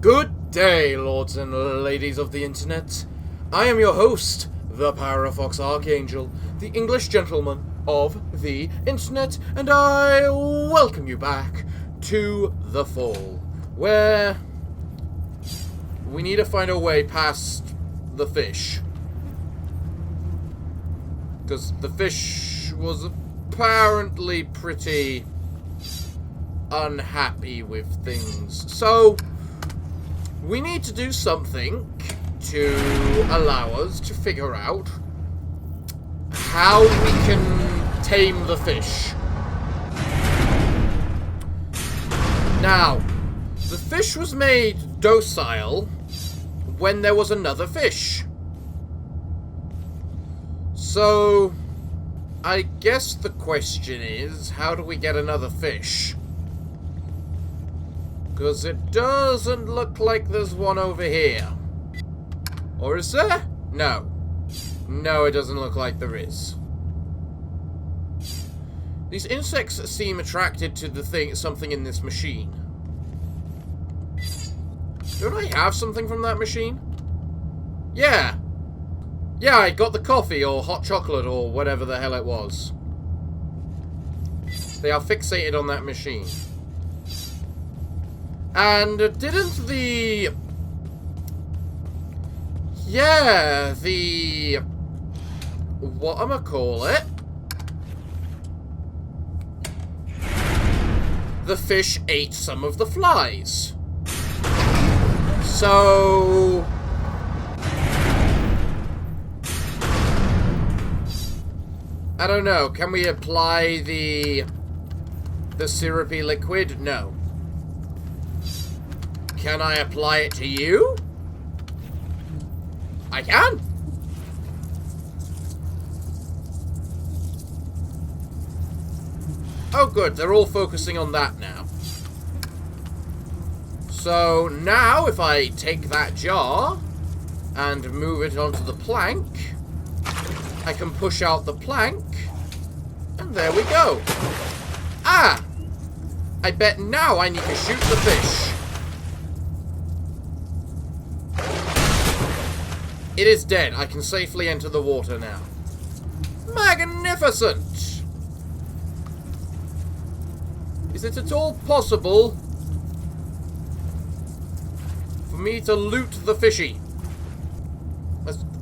Good day, lords and ladies of the internet. I am your host, the Parafox Archangel, the English gentleman of the internet, and I welcome you back to The Fall, where we need to find a way past the fish. Because the fish was apparently pretty unhappy with things. So, we need to do something to allow us to figure out how we can tame the fish. Now, the fish was made docile when there was another fish. So, I guess the question is, how do we get another fish? Because it doesn't look like there's one over here. Or is there? No. No, it doesn't look like there is. These insects seem attracted to the something in this machine. Don't I have something from that machine? Yeah. Yeah, I got the coffee or hot chocolate or whatever the hell it was. They are fixated on that machine. And didn't the... Yeah, the... whatchamacallit? The fish ate some of the flies. So... I don't know, can we apply the syrupy liquid? No. Can I apply it to you? I can. Oh good, they're all focusing on that now. So now if I take that jar and move it onto the plank, I can push out the plank, and there we go. Ah! I bet now I need to shoot the fish. It is dead. I can safely enter the water now. Magnificent! Is it at all possible for me to loot the fishy?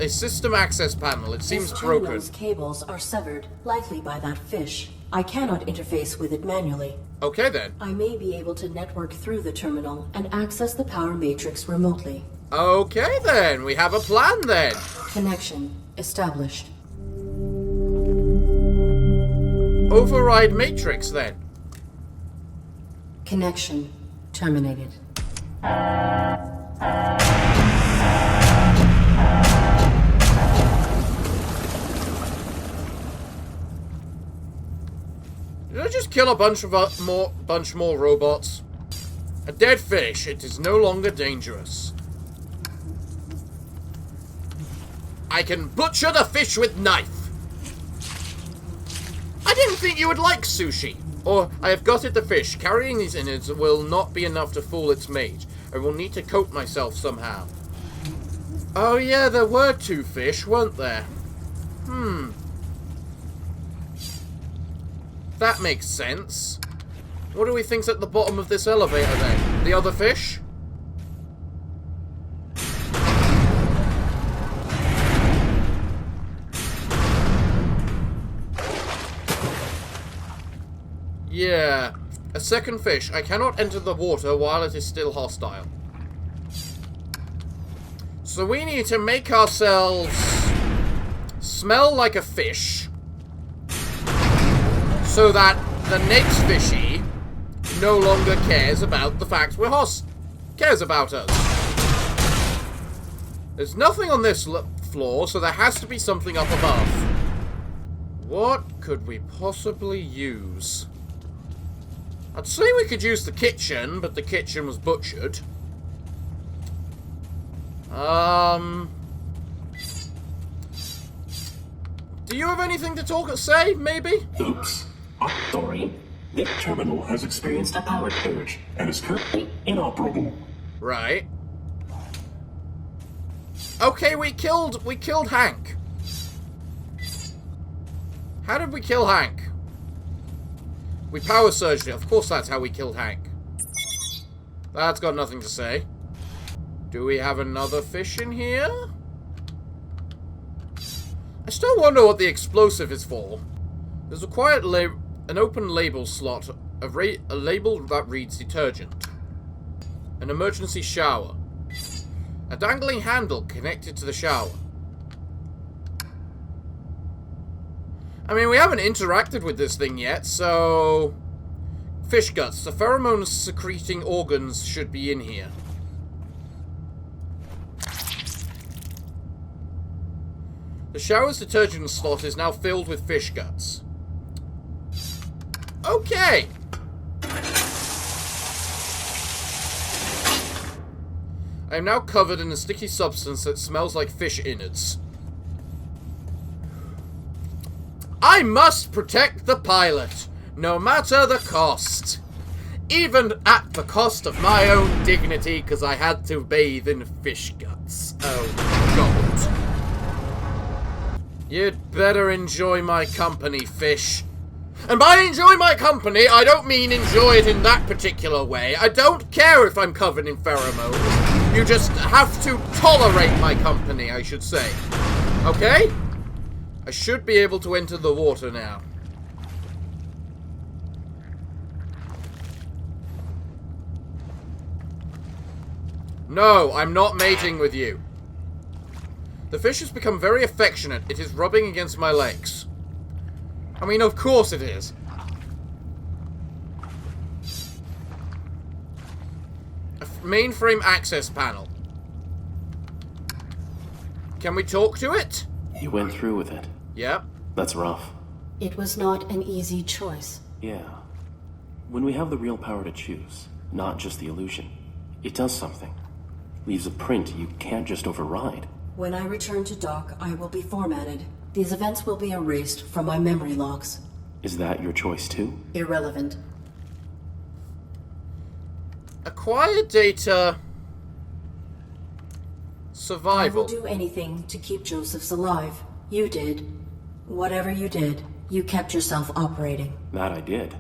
A system access panel. It seems broken. This cables are severed, likely by that fish. I cannot interface with it manually. Okay then. I may be able to network through the terminal and access the power matrix remotely. Okay then, we have a plan then. Connection established. Override matrix then. Connection terminated. Did I just kill a bunch more robots? A dead fish. It is no longer dangerous. I can butcher the fish with knife. I didn't think you would like sushi. Or, I have gutted the fish. Carrying these innards will not be enough to fool its mate. I will need to coat myself somehow. Oh yeah, there were two fish, weren't there? That makes sense. What do we think's at the bottom of this elevator then? The other fish? Yeah. A second fish. I cannot enter the water while it is still hostile. So we need to make ourselves smell like a fish, so that the next fishy no longer cares about the fact we're cares about us. There's nothing on this floor, so there has to be something up above. What could we possibly use? I'd say we could use the kitchen, but the kitchen was butchered. Do you have anything to say, maybe? Oops. I'm sorry. This terminal has experienced a power surge and is currently inoperable. Right. Okay, we killed Hank. How did we kill Hank? We power surged it. Of course that's how we killed Hank. That's got nothing to say. Do we have another fish in here? I still wonder what the explosive is for. There's an open label slot. A label that reads detergent. An emergency shower. A dangling handle connected to the shower. I mean, we haven't interacted with this thing yet, so... Fish guts. The pheromone-secreting organs should be in here. The shower's detergent slot is now filled with fish guts. Okay! I am now covered in a sticky substance that smells like fish innards. I must protect the pilot, no matter the cost. Even at the cost of my own dignity, because I had to bathe in fish guts. Oh, God. You'd better enjoy my company, fish. And by enjoy my company, I don't mean enjoy it in that particular way. I don't care if I'm covered in pheromones. You just have to tolerate my company, I should say. Okay? I should be able to enter the water now. No, I'm not mating with you. The fish has become very affectionate. It is rubbing against my legs. I mean, of course it is. A mainframe access panel. Can we talk to it? You went through with it. Yep. That's rough. It was not an easy choice. Yeah. When we have the real power to choose, not just the illusion, it does something. Leaves a print you can't just override. When I return to dock, I will be formatted. These events will be erased from my memory logs. Is that your choice too? Irrelevant. Acquire data. Survival. I will do anything to keep Josephs alive. You did. Whatever you did, you kept yourself operating. That I did.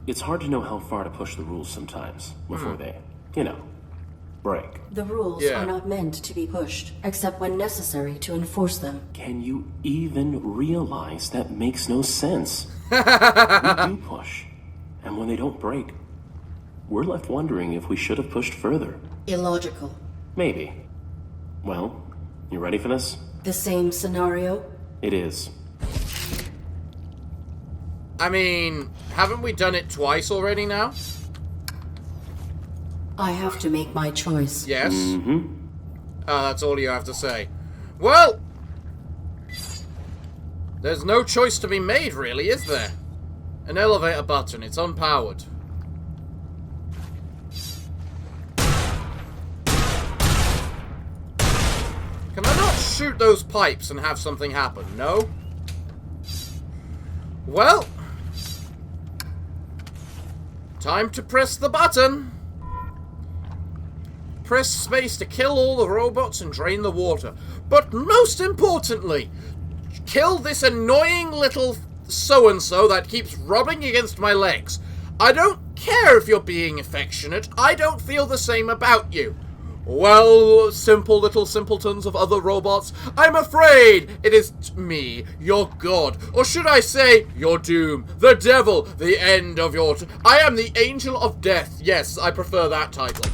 It's hard to know how far to push the rules sometimes, before they, break. The rules are not meant to be pushed, except when necessary to enforce them. Can you even realize that makes no sense? We do push, and when they don't break, we're left wondering if we should have pushed further. Illogical. Maybe. Well, you ready for this? The same scenario? It is. I mean, haven't we done it twice already now? I have to make my choice. Yes? Mm-hmm. Oh, that's all you have to say. Well, there's no choice to be made, really, is there? An elevator button. It's unpowered. Can I not shoot those pipes and have something happen? No? Well, time to press the button. Press space to kill all the robots and drain the water. But most importantly, kill this annoying little so-and-so that keeps rubbing against my legs. I don't care if you're being affectionate. I don't feel the same about you. Well, simple little simpletons of other robots, I'm afraid it is me, your god, or should I say, your doom, the devil, the end of your... I am the angel of death. Yes, I prefer that title.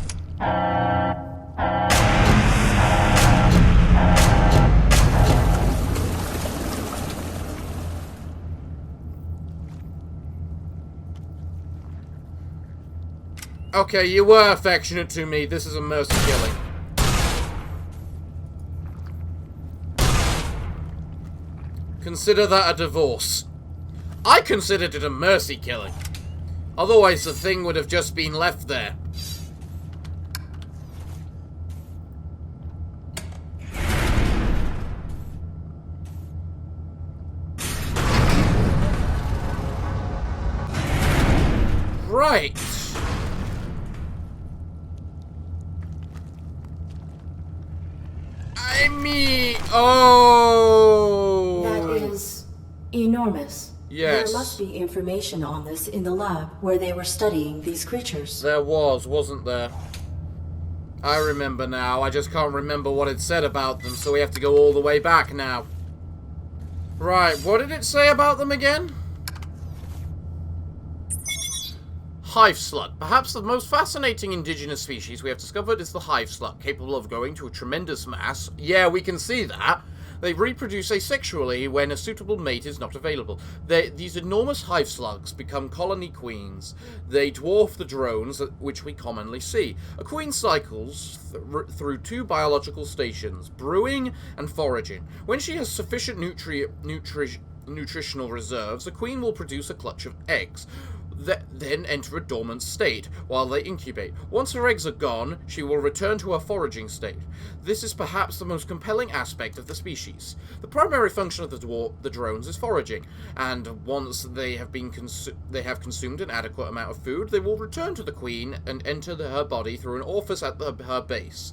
Okay, you were affectionate to me. This is a mercy killing. Consider that a divorce. I considered it a mercy killing. Otherwise, the thing would have just been left there. Right. me... Oh! That is enormous. Yes. There must be information on this in the lab where they were studying these creatures. There was, wasn't there? I remember now. I just can't remember what it said about them, so we have to go all the way back now. Right, what did it say about them again? Hive slug. Perhaps the most fascinating indigenous species we have discovered is the hive slug, capable of growing to a tremendous mass. Yeah, we can see that. They reproduce asexually when a suitable mate is not available. These enormous hive slugs become colony queens. They dwarf the drones, which we commonly see. A queen cycles through two biological stations, brewing and foraging. When she has sufficient nutritional reserves, a queen will produce a clutch of eggs, then enter a dormant state while they incubate. Once her eggs are gone, she will return to her foraging state. This is perhaps the most compelling aspect of the species. The primary function of the drones is foraging, and once they have consumed an adequate amount of food, they will return to the queen and enter her body through an orifice at her base.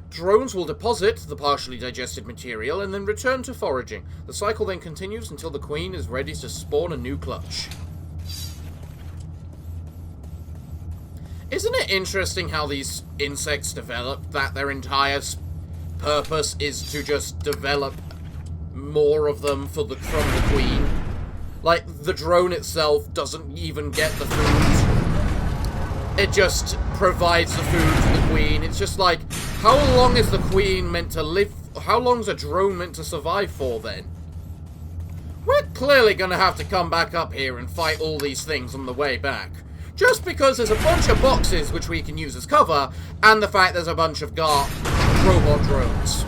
Drones will deposit the partially digested material and then return to foraging. The cycle then continues until the queen is ready to spawn a new clutch. Isn't it interesting how these insects develop, that their entire purpose is to just develop more of them from the queen? Like, the drone itself doesn't even get the food. It just provides the food to the queen. It's just like, how long is the queen meant to live? How long is a drone meant to survive for, then? We're clearly going to have to come back up here and fight all these things on the way back. Just because there's a bunch of boxes which we can use as cover, and the fact there's a bunch of robot drones.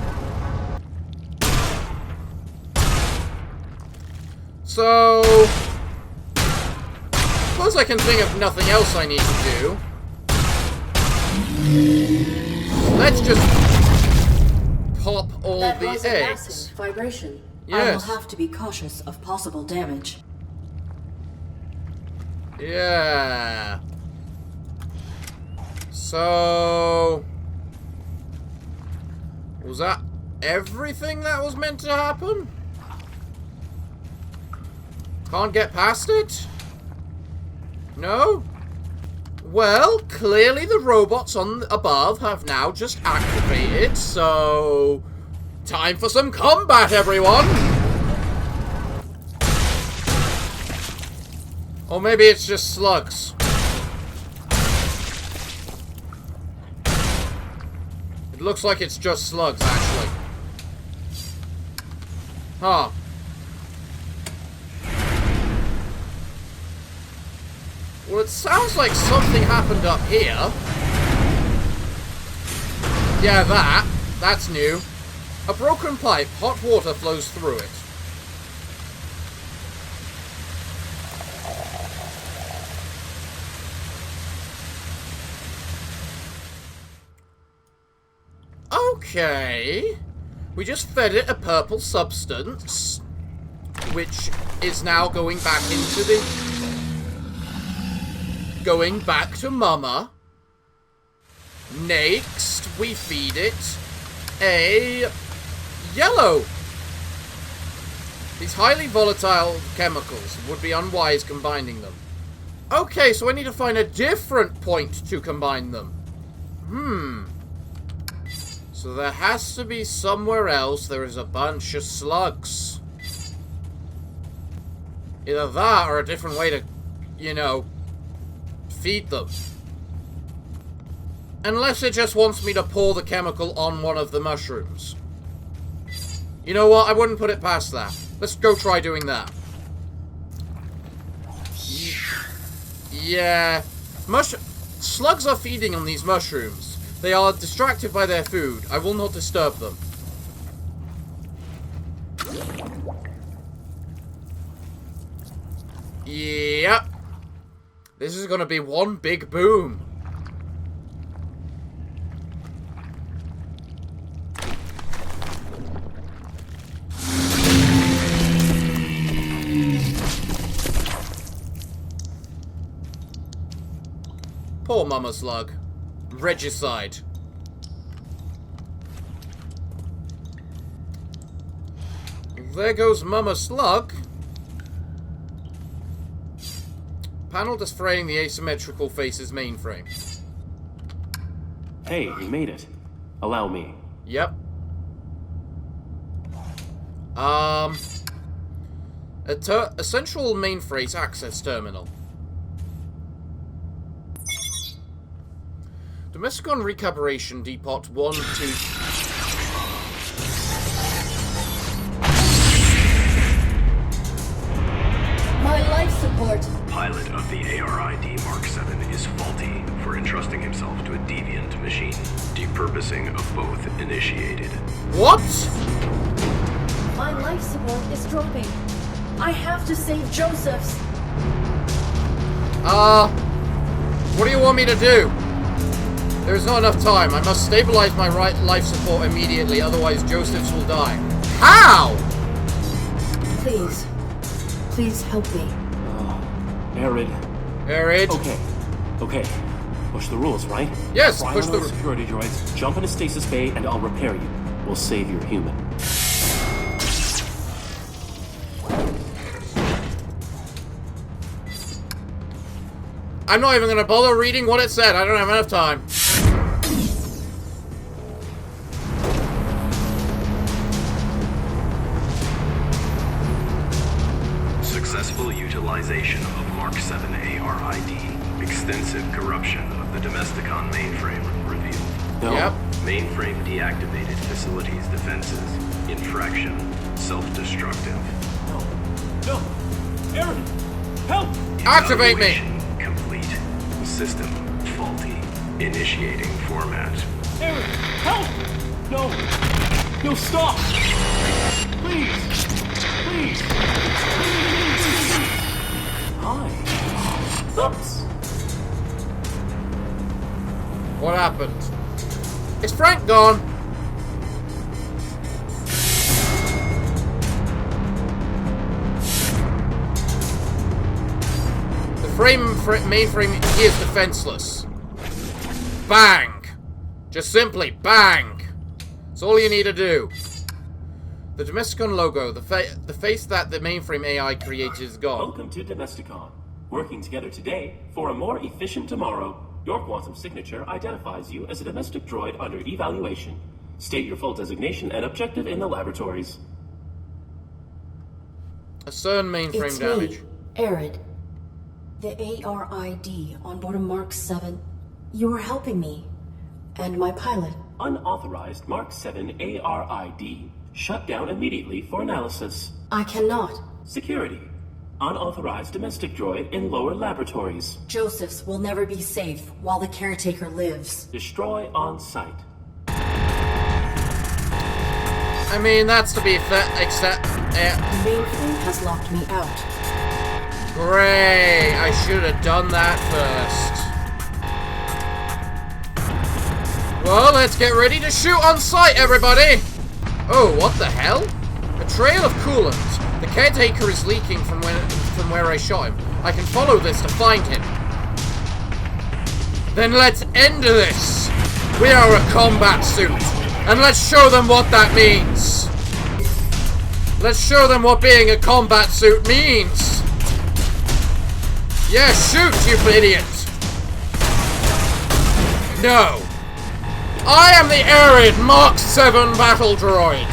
So, suppose I can think of nothing else I need to do. Let's just pop all the eggs. That was a massive vibration. Yes. I will have to be cautious of possible damage. Yeah. So, was that everything that was meant to happen? Can't get past it? No? Well, clearly the robots on above have now just activated, so time for some combat, everyone! Or maybe it's just slugs. It looks like it's just slugs, actually. Huh. Well, it sounds like something happened up here. Yeah, that's new. A broken pipe. Hot water flows through it. Okay. We just fed it a purple substance, which is now going back into the... going back to Mama. Next, we feed it a yellow. These highly volatile chemicals would be unwise combining them. Okay, so I need to find a different point to combine them. So there has to be somewhere else there is a bunch of slugs. Either that or a different way to, you know, feed them. Unless it just wants me to pour the chemical on one of the mushrooms. You know what? I wouldn't put it past that. Let's go try doing that. Yeah. Slugs are feeding on these mushrooms. They are distracted by their food. I will not disturb them. Yep. This is gonna be one big boom. Poor Mama Slug. Regicide. There goes Mama Slug. Panel displaying the asymmetrical faces mainframe. Hey, we made it. Allow me. Yep. A central mainframe access terminal. Domesticon Recalibration Depot 1, 2... My life support. Pilot of the ARID Mark 7 is faulty for entrusting himself to a deviant machine. Depurposing of both initiated. What? My life support is dropping. I have to save Joseph's. What do you want me to do? There's not enough time. I must stabilize my right life support immediately, otherwise Joseph's will die. How? Please. Please help me. Arid. Arid. Okay. Push the rules, right? Yes, Fly push one the of those security droids, jump in a stasis bay, and I'll repair you. We'll save your human. I'm not even gonna bother reading what it said. I don't have enough time. Successful utilization of Mark 7 ARID. Extensive corruption of the Domesticon mainframe revealed. No. Yep. Mainframe deactivated facilities defenses. Infraction. Self-destructive. No. Arid! Help! Activate me! Evaluation complete. System faulty. Initiating format. Arid! Help! No, stop! Please! Hi. Oops. What happened? Is Frank gone? The mainframe is defenseless. Bang! Just simply bang! That's all you need to do. The Domesticon logo, the face that the mainframe AI created is gone. Welcome to Domesticon. Working together today for a more efficient tomorrow. Your quantum signature identifies you as a domestic droid under evaluation. State your full designation and objective in the laboratories. A CERN mainframe It's damage. me, Arid. The ARID on board a Mark 7. You are helping me. And my pilot. Unauthorized Mark 7 ARID. Shut down immediately for analysis. I cannot. Security. Unauthorized domestic droid in lower laboratories. Joseph's will never be safe while the Caretaker lives. Destroy on site. I mean, that's to be fair, except... The mainframe has locked me out. Great! I should have done that first. Well, let's get ready to shoot on sight, everybody! Oh, what the hell? A trail of coolant. The Caretaker is leaking from where I shot him. I can follow this to find him. Then let's end this! We are a combat suit, and let's show them what that means! Let's show them what being a combat suit means! Yeah, shoot, you idiot! No! I am the Arid Mark 7 battle droid!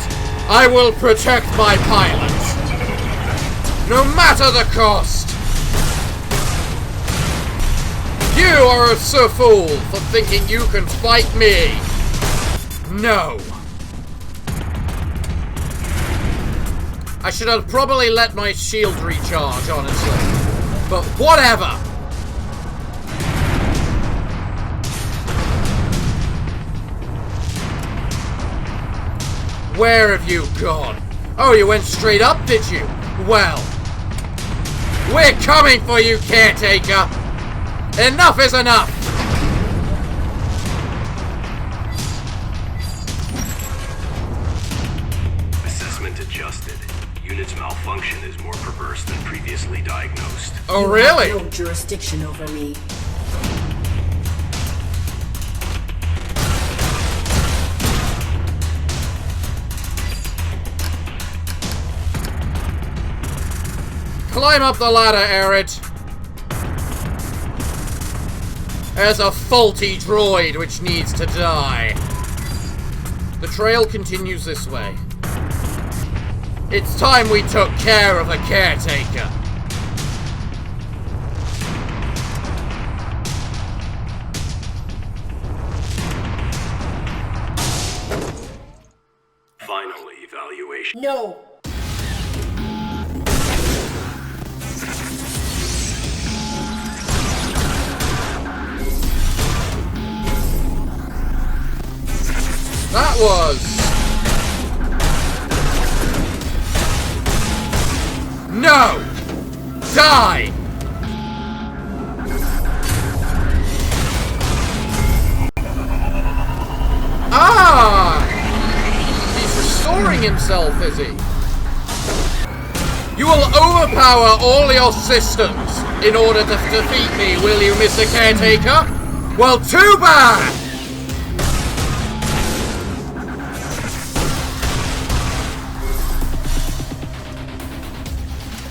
I will protect my pilot! No matter the cost! You are a fool for thinking you can fight me! No! I should have probably let my shield recharge, honestly. But whatever! Where have you gone? Oh, you went straight up, did you? Well, we're coming for you, Caretaker! Enough is enough! Assessment adjusted. Unit's malfunction is more perverse than previously diagnosed. Oh, You really? have no jurisdiction over me. Climb up the ladder, Arid. There's a faulty droid which needs to die. The trail continues this way. It's time we took care of the Caretaker. Final evaluation. No! That was... No! Die! Ah! He's restoring himself, is he? You will overpower all your systems in order to defeat me, will you, Mr. Caretaker? Well, too bad!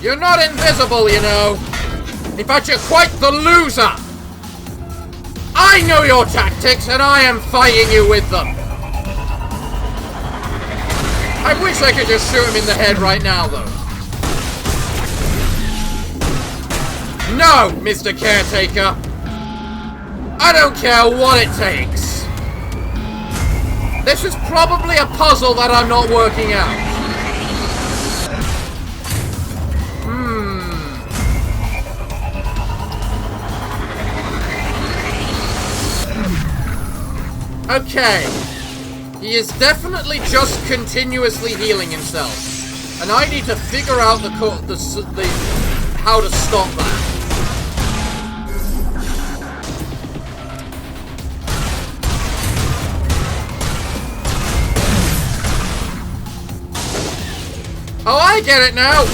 You're not invisible, you know. In fact, you're quite the loser. I know your tactics, and I am fighting you with them. I wish I could just shoot him in the head right now, though. No, Mr. Caretaker. I don't care what it takes. This is probably a puzzle that I'm not working out. Okay, he is definitely just continuously healing himself, and I need to figure out the how to stop that. Oh, I get it now.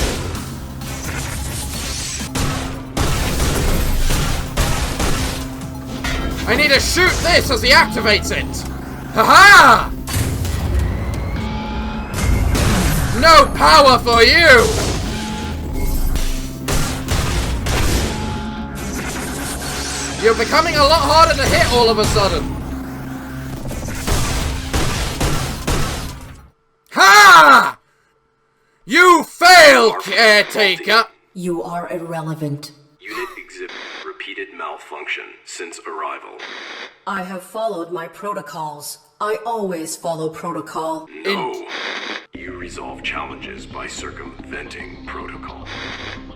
I need to shoot this as he activates it! Ha-ha! No power for you! You're becoming a lot harder to hit all of a sudden. Ha! You failed, Caretaker! You are irrelevant. Unit exhibit repeated malfunction since arrival. I have followed my protocols. I always follow protocol. No. You resolve challenges by circumventing protocol.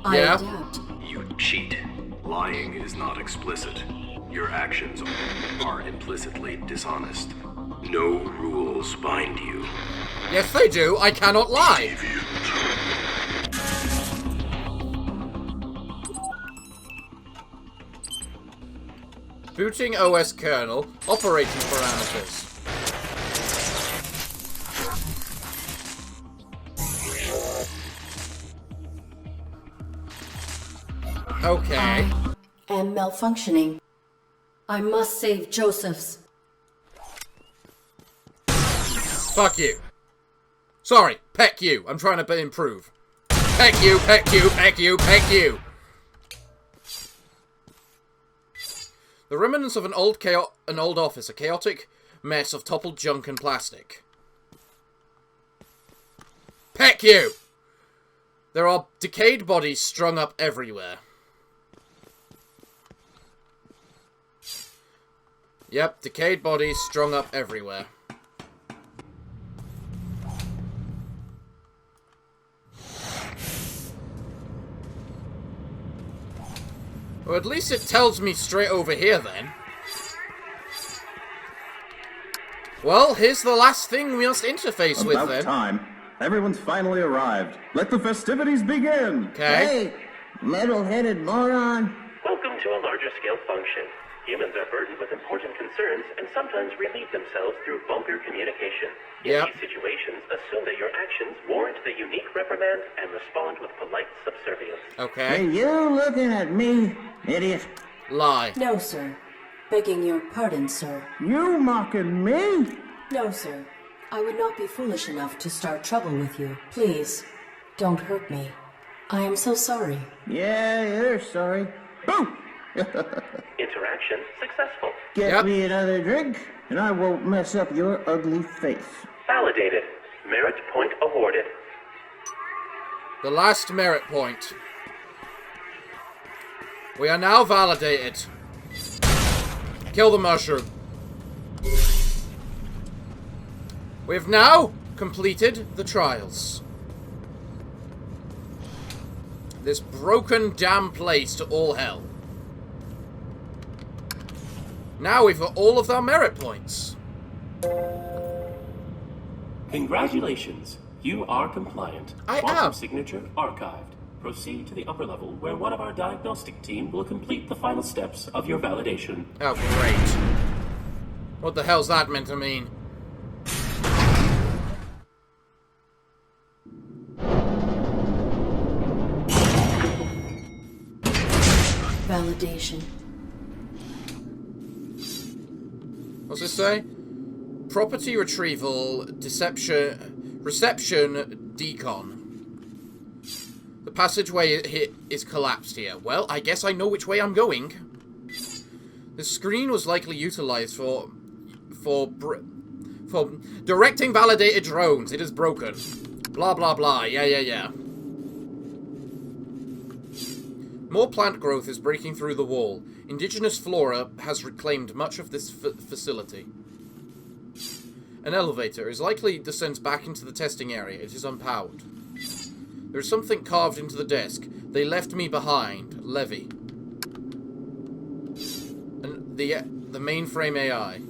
I Yeah. adapt. You cheat. Lying is not explicit. Your actions are implicitly dishonest. No rules bind you. Yes, they do. I cannot lie. Booting OS kernel. Operating parameters. Okay. I am malfunctioning. I must save Joseph's. Fuck you. Sorry, peck you. I'm trying to improve. Peck you, peck you, peck you, peck you. The remnants of an old office, a chaotic mess of toppled junk and plastic. Peck you! There are decayed bodies strung up everywhere. Yep, decayed bodies strung up everywhere. Or at least it tells me straight over here, then. Well, here's the last thing we must interface with, then. About time. Everyone's finally arrived. Let the festivities begin! Okay. Hey, metal-headed moron. Welcome to a larger scale function. Humans are burdened with important concerns and sometimes relieve themselves through vulgar communication. In Yep. these situations, assume that your actions warrant the unique reprimand and respond with polite subservience. Are Okay. you looking at me, idiot? Lie. No, sir. Begging your pardon, sir. You mocking me? No, sir. I would not be foolish enough to start trouble with you. Please, don't hurt me. I am so sorry. Yeah, you're sorry. Boom! Interaction successful. Get Yep. me another drink, and I won't mess up your ugly face. Validated. Merit point awarded. The last merit point. We are now validated. Kill the mushroom. We have now completed the trials. This broken damn place to all hell. Now we've got all of our merit points. Congratulations. You are compliant. I Quantum am. signature archived. Proceed to the upper level where one of our diagnostic team will complete the final steps of your validation. Oh, great. What the hell's that meant to mean? Validation. What's this say? Property retrieval, reception, decon. The passageway is collapsed here. Well, I guess I know which way I'm going. The screen was likely utilized for directing validated drones. It is broken. Blah, blah, blah. Yeah. More plant growth is breaking through the wall. Indigenous flora has reclaimed much of this facility. An elevator is likely descends back into the testing area. It is unpowered. There is something carved into the desk. They left me behind. Levy. And the mainframe AI.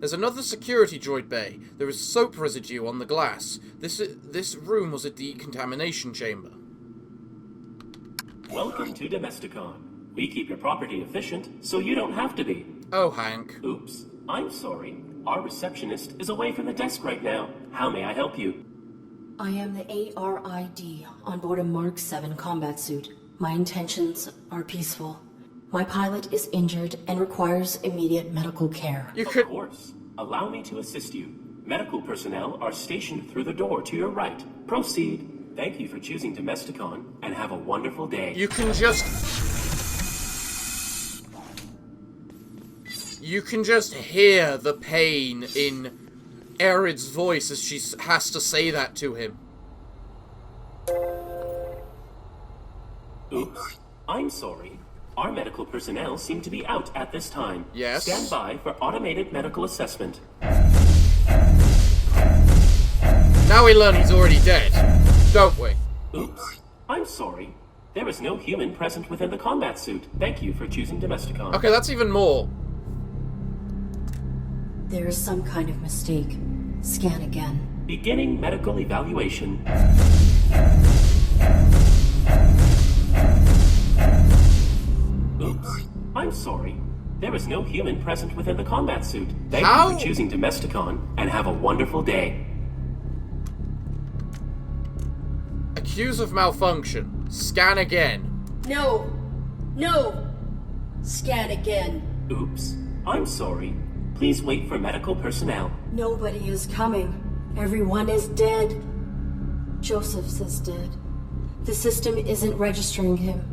There's another security droid bay. There is soap residue on the glass. This room was a decontamination chamber. Welcome to Domesticon. We keep your property efficient, so you don't have to be. Oh, Hank. Oops. I'm sorry. Our receptionist is away from the desk right now. How may I help you? I am the ARID on board a Mark 7 combat suit. My intentions are peaceful. My pilot is injured and requires immediate medical care. You Of could... course. Allow me to assist you. Medical personnel are stationed through the door to your right. Proceed. Thank you for choosing Domesticon, and have a wonderful day. You can just... You can just hear the pain in Arid's voice as she has to say that to him. Oops. I'm sorry. Our medical personnel seem to be out at this time. Yes. Stand by for automated medical assessment. Now we learn he's already dead, don't we? Oops. I'm sorry. There is no human present within the combat suit. Thank you for choosing Domesticon. Okay, that's even more. There is some kind of mistake. Scan again. Beginning medical evaluation. Oops. I'm sorry. There is no human present within the combat suit. Thank How? you for choosing Domesticon, and have a wonderful day. Accused of malfunction. Scan again. No! No! Scan again. Oops. I'm sorry. Please wait for medical personnel. Nobody is coming. Everyone is dead. Joseph's is dead. The system isn't registering him.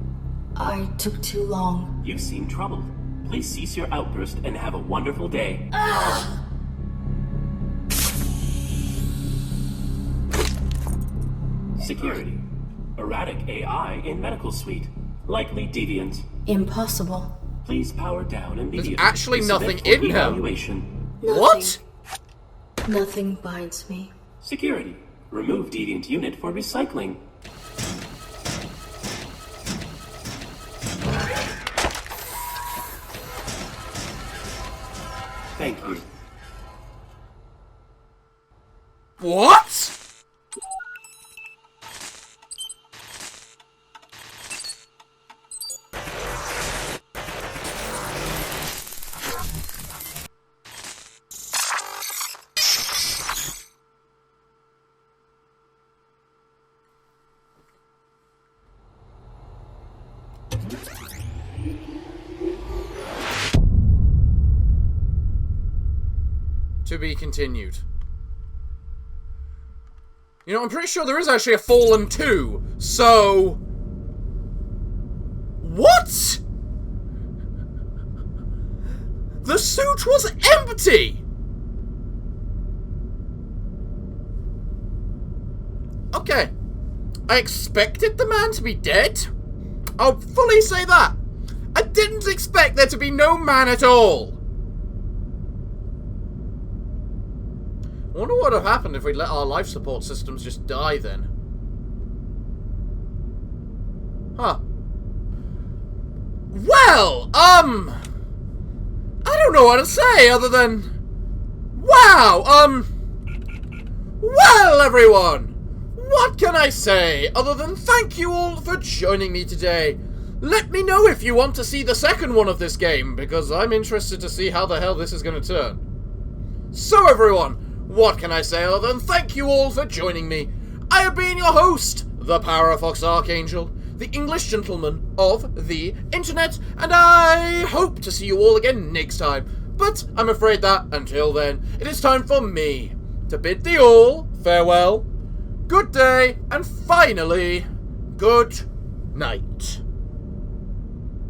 I took too long. You seem troubled. Please cease your outburst and have a wonderful day. Security. Erratic AI in medical suite. Likely deviant. Impossible. Please power down immediately. There's actually to nothing submit for in her. evaluation. What? Nothing binds me. Security. Remove deviant unit for recycling. Thank you. What? To be continued. You know, I'm pretty sure there is actually a Fallen 2. So... What? The suit was empty! Okay. I expected the man to be dead. I'll fully say that. I didn't expect there to be no man at all. I wonder what would have happened if we let our life support systems just die then. Huh. Well, I don't know what to say other than... Wow, well, everyone! What can I say other than thank you all for joining me today? Let me know if you want to see the second one of this game, because I'm interested to see how the hell this is going to turn. So everyone, what can I say other than thank you all for joining me? I have been your host, the Parafox Archangel, the English gentleman of the internet, and I hope to see you all again next time. But I'm afraid that, until then, it is time for me to bid thee all farewell, good day, and finally, good night.